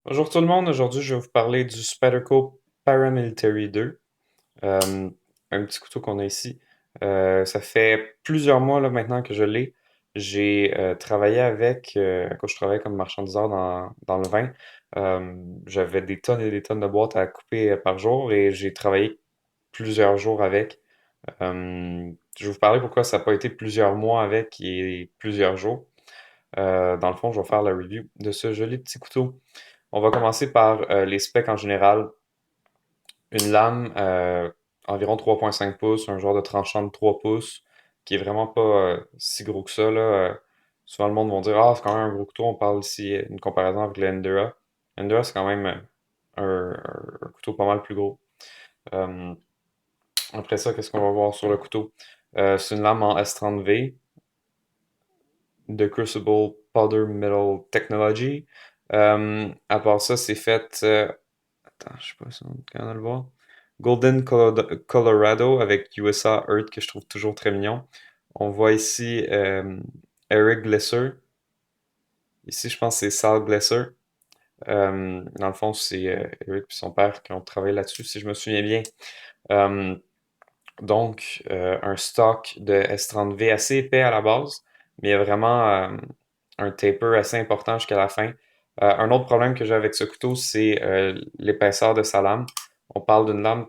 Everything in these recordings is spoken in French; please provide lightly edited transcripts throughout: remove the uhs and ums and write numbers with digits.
Bonjour tout le monde, aujourd'hui je vais vous parler du Spyderco Paramilitary 2, euh, un petit couteau qu'on a ici. Ça fait plusieurs mois là, maintenant que je l'ai. J'ai travaillé avec, quand je travaillais comme marchandiseur dans le vin, j'avais des tonnes et des tonnes de boîtes à couper par jour et j'ai travaillé plusieurs jours avec. Je vais vous parler pourquoi ça n'a pas été plusieurs mois avec et plusieurs jours. Dans le fond, je vais faire la review de ce joli petit couteau. On va commencer par les specs en général. Une lame environ 3,5 pouces, un genre de tranchant de 3 pouces, qui est vraiment pas si gros que ça, là. Souvent, le monde va dire, ah, c'est quand même un gros couteau. On parle ici une comparaison avec le Endura. Endura, c'est quand même un couteau pas mal plus gros. Euh, Après ça, qu'est-ce qu'on va voir sur le couteau? C'est une lame en S30V de Crucible Powder Metal Technology. À part ça, c'est fait. Attends, je sais pas si on peut le voir. Colorado avec USA Earth que je trouve toujours très mignon. On voit ici Eric Glesser. Ici, je pense que c'est Sal Glesser. Dans le fond, c'est Eric et son père qui ont travaillé là-dessus, si je me souviens bien. Euh, un stock de S30V assez épais à la base, mais il y a vraiment un taper assez important jusqu'à la fin. Un autre problème que j'ai avec ce couteau, c'est l'épaisseur de sa lame. On parle d'une lame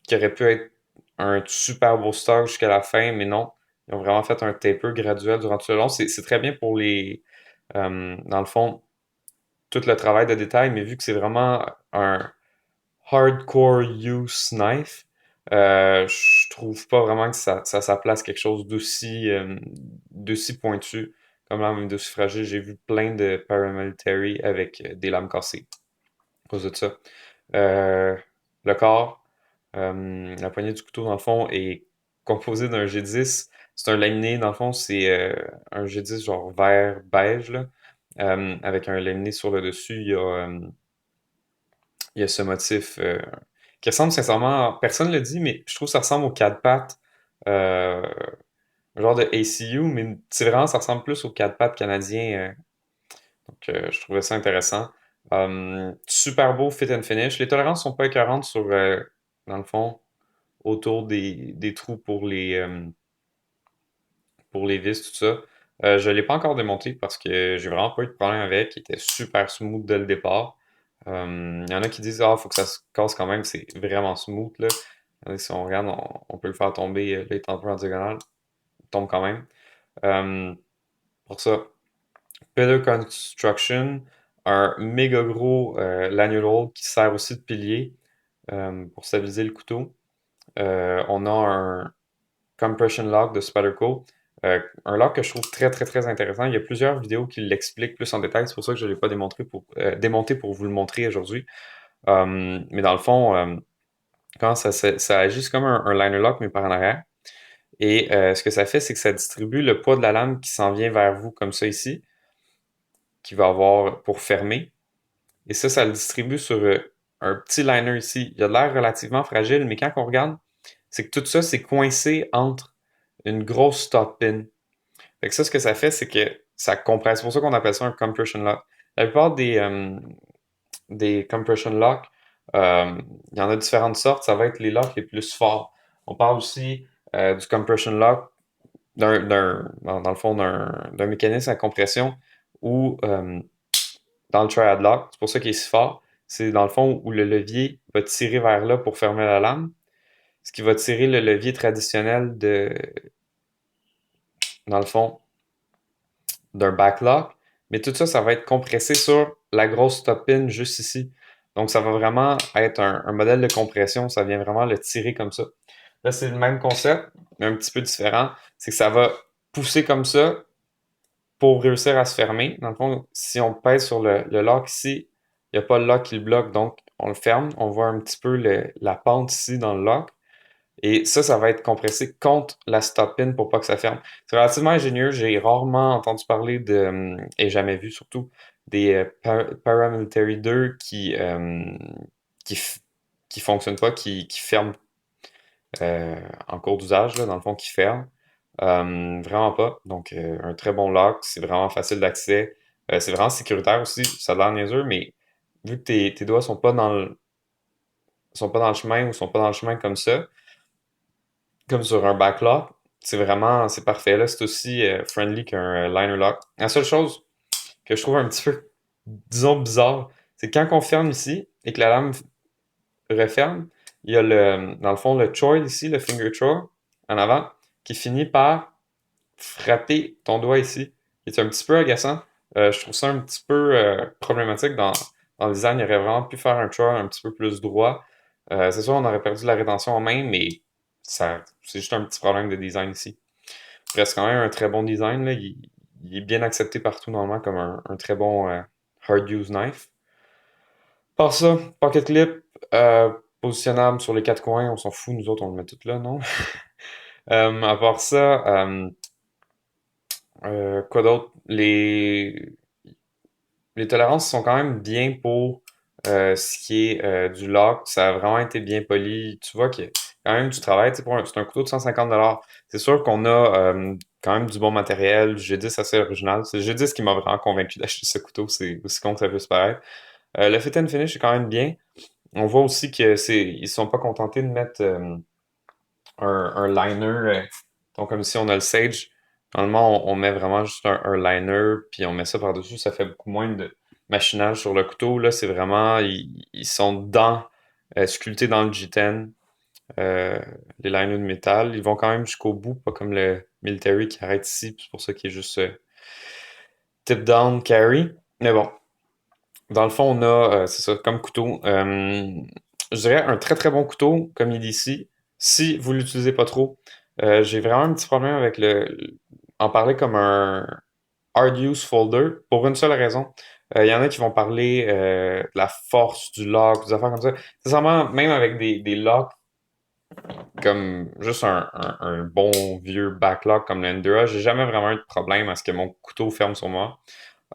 qui aurait pu être un super beau stock jusqu'à la fin, mais non. Ils ont vraiment fait un taper graduel durant tout le long. C'est très bien pour dans le fond, tout le travail de détail, mais vu que c'est vraiment un hardcore use knife, je trouve pas vraiment que ça place quelque chose d'aussi pointu comme lame d'aussi fragile. J'ai vu plein de paramilitary avec des lames cassées à cause de ça. Euh, le corps, la poignée du couteau, dans le fond, est composée d'un G10. C'est un laminé, dans le fond, c'est un G10 genre vert beige, là, avec un laminé sur le dessus. Il y a ce motif qui ressemble sincèrement, personne ne le dit, mais je trouve que ça ressemble au CAD-PAT, euh, genre de ACU, mais c'est vraiment, ça ressemble plus au CAD-PAT canadien. Je trouvais ça intéressant. Super beau fit and finish. Les tolérances sont pas écœurantes dans le fond, autour des trous pour les vis, tout ça. Je l'ai pas encore démonté parce que j'ai vraiment pas eu de problème avec. Il était super smooth dès le départ. Il y en a qui disent, ah, faut que ça se casse quand même. C'est vraiment smooth, là. Si on regarde, on peut le faire tomber, là, il est un peu en diagonale. Il tombe quand même. Euh, pour ça, Pillar Construction, un méga gros lanyard qui sert aussi de pilier pour stabiliser le couteau. On a un Compression Lock de Spyderco. Un lock que je trouve très très très intéressant. Il y a plusieurs vidéos qui l'expliquent plus en détail. C'est pour ça que je ne l'ai pas démonté pour vous le montrer aujourd'hui. Mais dans le fond, quand ça agit c'est comme un liner lock, mais par en arrière. Et ce que ça fait, c'est que ça distribue le poids de la lame qui s'en vient vers vous, comme ça ici, qui va avoir pour fermer. Et ça le distribue sur un petit liner ici. Il a l'air relativement fragile, mais quand on regarde, c'est que tout ça, c'est coincé entre une grosse stop pin. Fait que ça, ce que ça fait, c'est que ça compresse. C'est pour ça qu'on appelle ça un compression lock. La plupart des compression locks, il y en a différentes sortes. Ça va être les locks les plus forts. On parle aussi du compression lock dans le fond, d'un mécanisme à compression où dans le triad lock, c'est pour ça qu'il est si fort, c'est dans le fond où le levier va tirer vers là pour fermer la lame, ce qui va tirer le levier traditionnel dans le fond, d'un backlock. Mais tout ça, ça va être compressé sur la grosse top pin juste ici. Donc, ça va vraiment être un modèle de compression. Ça vient vraiment le tirer comme ça. Là, c'est le même concept, mais un petit peu différent. C'est que ça va pousser comme ça pour réussir à se fermer. Dans le fond, si on pèse sur le lock ici, il n'y a pas le lock qui le bloque, donc on le ferme. On voit un petit peu la pente ici dans le lock. Et ça va être compressé contre la stop pin pour pas que ça ferme. C'est relativement ingénieux. J'ai rarement entendu parler et jamais vu surtout, des Paramilitary 2 qui, f- qui fonctionnent pas, qui ferment en cours d'usage, là, dans le fond, qui ferment. Vraiment pas. Donc, un très bon lock. C'est vraiment facile d'accès. C'est vraiment sécuritaire aussi. Ça a l'air niaiseux, mais vu que tes doigts sont pas dans le chemin ou sont pas dans le chemin comme ça, comme sur un backlock, c'est parfait. Là, c'est aussi friendly qu'un liner lock. La seule chose que je trouve un petit peu, disons, bizarre, c'est que quand on ferme ici et que la lame referme, il y a dans le fond, le choil ici, le finger choil, en avant, qui finit par frapper ton doigt ici. C'est un petit peu agaçant. Je trouve ça un petit peu problématique dans le design. Il aurait vraiment pu faire un choil un petit peu plus droit. C'est sûr, on aurait perdu la rétention en main, mais c'est juste un petit problème de design ici. Reste quand même un très bon design, là. Il est bien accepté partout normalement comme un très bon hard use knife. Par ça, pocket clip, positionnable sur les quatre coins, on s'en fout, nous autres on le met tout là, non? À part ça, quoi d'autre? Les tolérances sont quand même bien pour ce qui est du lock. Ça a vraiment été bien poli. Tu vois qu'il y a quand même du travail. Tu sais, c'est un couteau de 150$. C'est sûr qu'on a quand même du bon matériel, du G10 assez original. C'est le G10 qui m'a vraiment convaincu d'acheter ce couteau. C'est aussi con que ça peut se paraître. Le fit and finish est quand même bien. On voit aussi que ils sont pas contentés de mettre un liner. Donc, comme si on a le Sage. Normalement, on met vraiment juste un liner, puis on met ça par-dessus. Ça fait beaucoup moins de machinage sur le couteau. Là, c'est vraiment, ils sont sculptés dans le G10, euh, les liners de métal. Ils vont quand même jusqu'au bout, pas comme le Military qui arrête ici. C'est pour ça qu'il est juste tip down carry. Mais bon, dans le fond, on a, c'est ça, comme couteau. Je dirais un très très bon couteau, comme il est ici, si vous l'utilisez pas trop. J'ai vraiment un petit problème avec en parler comme un hard use folder pour une seule raison. Il y en a qui vont parler de la force du lock, des affaires comme ça. Sincèrement, même avec des locks comme juste un bon vieux backlock comme l'Endura, j'ai jamais vraiment eu de problème à ce que mon couteau ferme sur moi.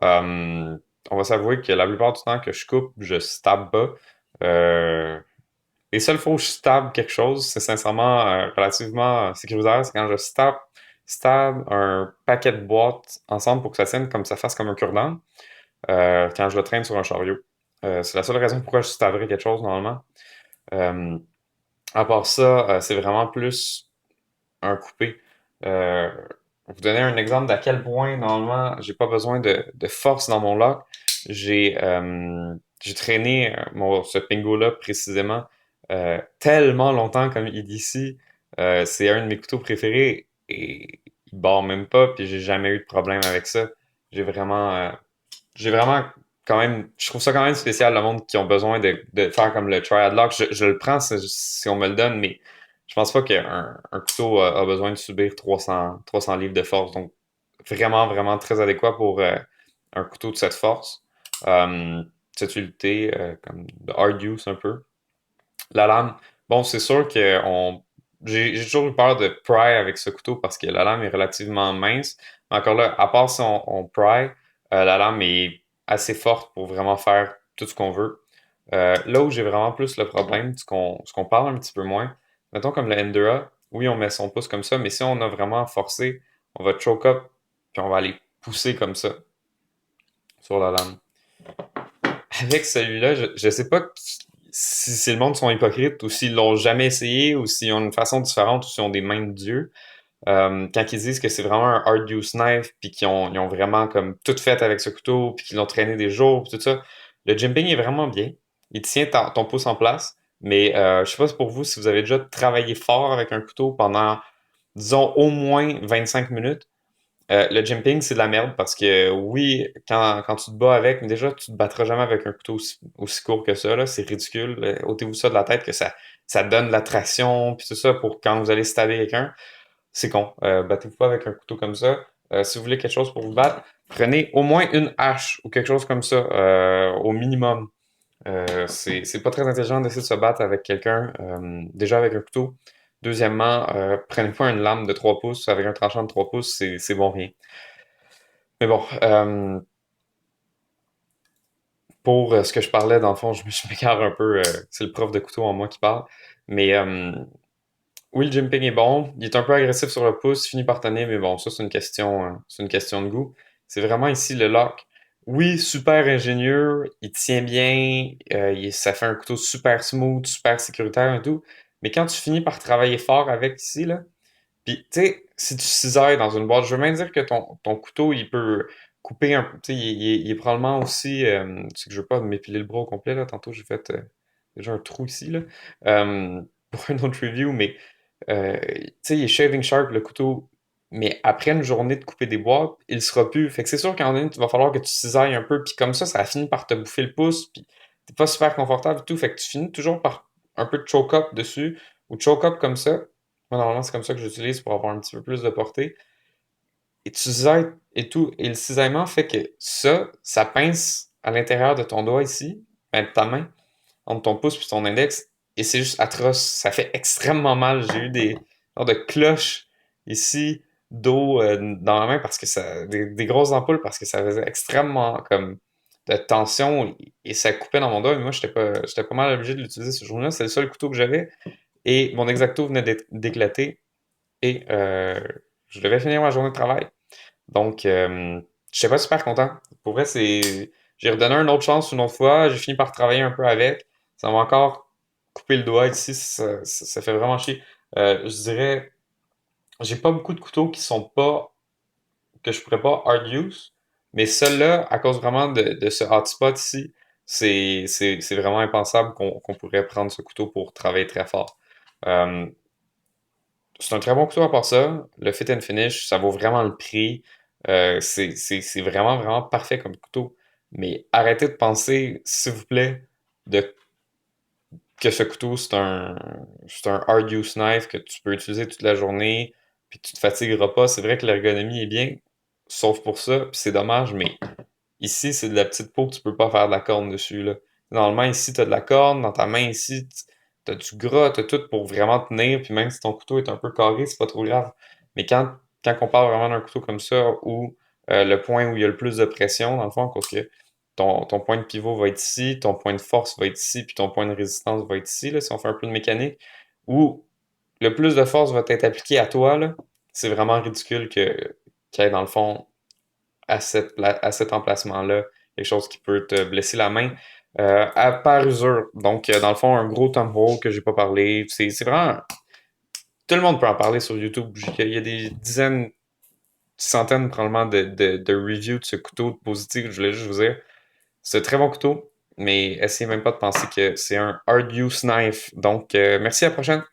Euh, on va s'avouer que la plupart du temps que je coupe, je stab pas. Euh, les seules fois où je stab quelque chose, c'est sincèrement relativement sécuritaire, c'est quand je stab un paquet de boîtes ensemble pour que ça tienne comme ça fasse comme un cure-dent, quand je le traîne sur un chariot. C'est la seule raison pourquoi je stabberais quelque chose normalement. Euh, à part ça, c'est vraiment plus un coupé. Euh, vous donner un exemple d'à quel point, normalement, j'ai pas besoin de force dans mon lock. J'ai traîné ce Pingo-là précisément tellement longtemps comme il dit ici. C'est un de mes couteaux préférés et il barre même pas, puis j'ai jamais eu de problème avec ça. J'ai vraiment, euh, j'ai vraiment quand même, je trouve ça quand même spécial le monde qui ont besoin de faire comme le triad lock. Je le prends si on me le donne, mais je pense pas qu'un couteau a besoin de subir 300 livres de force. Donc, vraiment, vraiment très adéquat pour un couteau de cette force. Euh, Cette utilité, comme de hard use un peu. La lame, bon, c'est sûr que j'ai toujours eu peur de pry avec ce couteau parce que la lame est relativement mince. Mais encore là, à part si on pry, la lame est assez forte pour vraiment faire tout ce qu'on veut. Là où j'ai vraiment plus le problème, ce qu'on parle un petit peu moins, mettons comme le Endura, oui, on met son pouce comme ça, mais si on a vraiment forcé, on va choke up, puis on va aller pousser comme ça sur la lame. Avec celui-là, je sais pas si le monde sont hypocrites ou s'ils l'ont jamais essayé ou s'ils ont une façon différente ou s'ils ont des mains de Dieu. Quand ils disent que c'est vraiment un hard use knife puis ils ont vraiment comme tout fait avec ce couteau puis qu'ils l'ont traîné des jours puis tout ça. Le jimping est vraiment bien. Il tient ton pouce en place. Mais je sais pas si pour vous, si vous avez déjà travaillé fort avec un couteau pendant, disons, au moins 25 minutes. Le jumping, c'est de la merde parce que oui, quand tu te bats avec, mais déjà, tu te battras jamais avec un couteau aussi court que ça, là. C'est ridicule. Ôtez-vous ça de la tête que ça donne de la traction, puis tout ça pour quand vous allez stabber quelqu'un. C'est con. Battez-vous pas avec un couteau comme ça. Si vous voulez quelque chose pour vous battre, prenez au moins une hache ou quelque chose comme ça, au minimum. C'est pas très intelligent d'essayer de se battre avec quelqu'un, déjà avec un couteau. Deuxièmement, prenez pas une lame de 3 pouces avec un tranchant de 3 pouces, c'est bon rien. Mais bon, pour ce que je parlais, dans le fond, je m'écarte un peu, c'est le prof de couteau en moi qui parle. Mais oui, le jumping est bon. Il est un peu agressif sur le pouce, finit par tenir, mais bon, ça c'est une question de goût. C'est vraiment ici le lock. Oui, super ingénieux, il tient bien, ça fait un couteau super smooth, super sécuritaire et tout. Mais quand tu finis par travailler fort avec ici, là, puis tu sais, si tu cisailles dans une boîte, je veux même dire que ton couteau, il peut couper un peu, tu sais, il est probablement aussi, tu sais que je veux pas m'épiler le bras au complet, là, tantôt j'ai fait déjà un trou ici, là, pour une autre review, mais tu sais, il est shaving sharp le couteau, mais après une journée de couper des boîtes, il sera plus. Fait que c'est sûr qu'à un moment donné, il va falloir que tu cisailles un peu, puis comme ça finit par te bouffer le pouce, puis t'es pas super confortable et tout. Fait que tu finis toujours par un peu de choke up dessus, ou de choke up comme ça. Moi, normalement, c'est comme ça que j'utilise pour avoir un petit peu plus de portée. Et tu cisailles et tout. Et le cisaillement fait que ça pince à l'intérieur de ton doigt ici, ben, de ta main entre ton pouce et ton index, et c'est juste atroce. Ça fait extrêmement mal. J'ai eu des genres de cloches ici d'eau dans la main parce que des grosses ampoules parce que ça faisait extrêmement comme de tension et ça coupait dans mon doigt. Mais moi, j'étais pas mal obligé de l'utiliser ce jour-là. C'est le seul couteau que j'avais et mon Exacto venait d'éclater et je devais finir ma journée de travail. Donc, j'étais pas super content. Pour vrai, j'ai redonné une autre chance une autre fois. J'ai fini par travailler un peu avec. Ça m'a encore coupé le doigt ici. Ça fait vraiment chier. Je dirais, j'ai pas beaucoup de couteaux qui sont pas, que je pourrais pas hard use. Mais celui-là, à cause vraiment de ce hotspot ici, c'est vraiment impensable qu'on pourrait prendre ce couteau pour travailler très fort. Euh, c'est un très bon couteau à part ça. Le fit and finish, ça vaut vraiment le prix. C'est vraiment, vraiment parfait comme couteau. Mais arrêtez de penser, s'il vous plaît, de, que ce couteau, c'est un hard use knife que tu peux utiliser toute la journée, puis que tu te fatigueras pas. C'est vrai que l'ergonomie est bien, sauf pour ça, puis c'est dommage, mais ici, c'est de la petite peau que tu peux pas faire de la corne dessus, là. Normalement, ici, tu as de la corne, dans ta main, ici, tu as du gras, tu as tout pour vraiment tenir, puis même si ton couteau est un peu carré, c'est pas trop grave. Mais quand on parle vraiment d'un couteau comme ça, où le point où il y a le plus de pression, dans le fond, parce que ton point de pivot va être ici, ton point de force va être ici, puis ton point de résistance va être ici, là, si on fait un peu de mécanique, où le plus de force va être appliqué à toi, là, c'est vraiment ridicule qu'il y ait, dans le fond, à cet emplacement-là, quelque chose qui peut te blesser la main par usure. Donc, dans le fond, un gros tomahawk que j'ai pas parlé. C'est vraiment. Tout le monde peut en parler sur YouTube. Il y a des dizaines, centaines probablement de reviews de ce couteau positif. Je voulais juste vous dire. C'est un très bon couteau, mais essayez même pas de penser que c'est un hard use knife. Donc, merci, à la prochaine.